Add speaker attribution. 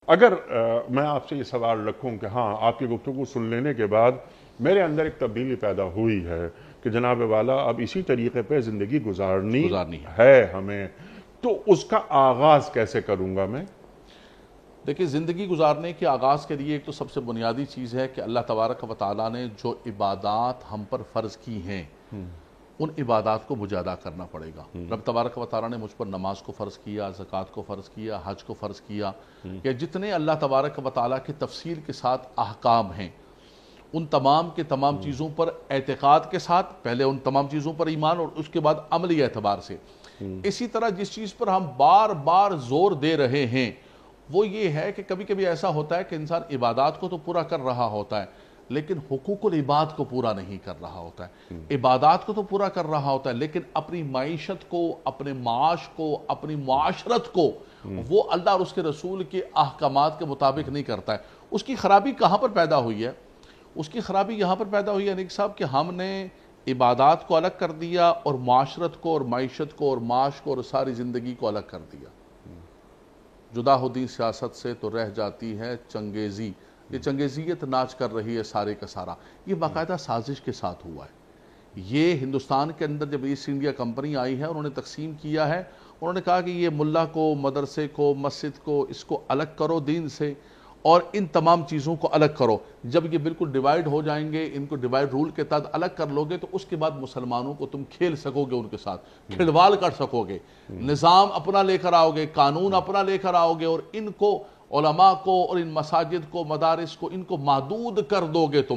Speaker 1: اگر میں آپ سے یہ سوال رکھوں کہ ہاں آپ کی گفتگو سن لینے کے بعد میرے اندر ایک تبدیلی پیدا ہوئی ہے کہ جناب والا اب اسی طریقے پہ زندگی گزارنی ہے ہمیں، تو اس کا آغاز کیسے کروں گا میں؟
Speaker 2: دیکھیں، زندگی گزارنے کے آغاز کے لیے ایک تو سب سے بنیادی چیز ہے کہ اللہ تبارک و تعالیٰ نے جو عبادات ہم پر فرض کی ہیں ان عبادات کو مجھے ادا کرنا پڑے گا۔ رب تبارک و تعالیٰ نے مجھ پر نماز کو فرض کیا، زکوٰۃ کو فرض کیا، حج کو فرض کیا، یا جتنے اللہ تبارک و تعالیٰ کی تفصیل کے ساتھ احکام ہیں ان تمام کے تمام چیزوں پر اعتقاد کے ساتھ، پہلے ان تمام چیزوں پر ایمان اور اس کے بعد عملی اعتبار سے۔ اسی طرح جس چیز پر ہم بار بار زور دے رہے ہیں وہ یہ ہے کہ کبھی کبھی ایسا ہوتا ہے کہ انسان عبادات کو تو پورا کر رہا ہوتا ہے لیکن حقوق العباد کو پورا نہیں کر رہا ہوتا ہے۔ عبادات کو تو پورا کر رہا ہوتا ہے لیکن اپنی معیشت کو، اپنے معاش کو، اپنی معاشرت کو وہ اللہ اور اس کے رسول کے احکامات کے مطابق نہیں کرتا ہے۔ اس کی خرابی کہاں پر پیدا ہوئی ہے؟ اس کی خرابی یہاں پر پیدا ہوئی ہے انیک صاحب کہ ہم نے عبادات کو الگ کر دیا اور معاشرت کو اور معیشت کو اور معاش کو اور ساری زندگی کو الگ کر دیا۔ جدا ہو دین سیاست سے تو رہ جاتی ہے چنگیزی، یہ چنگیزیت ناچ کر رہی ہے سارے کا سارا۔ یہ باقاعدہ سازش کے ساتھ ہوا ہے۔ یہ ہندوستان کے اندر جب ایسٹ انڈیا کمپنی آئی ہے انہوں نے تقسیم کیا ہے، انہوں نے کہا کہ یہ ملا کو، مدرسے کو، مسجد کو، اس کو الگ کرو دین سے اور ان تمام چیزوں کو الگ کرو۔ جب یہ بالکل ڈیوائیڈ ہو جائیں گے، ان کو ڈیوائیڈ رول کے تحت الگ کر لو گے تو اس کے بعد مسلمانوں کو تم کھیل سکو گے، ان کے ساتھ کھلواڑ کر سکو گے، نظام اپنا لے کر آؤ گے، قانون اپنا لے کر آؤ گے اور ان کو، علماء کو اور ان مساجد کو، مدارس کو، ان کو محدود کر دو گے تم۔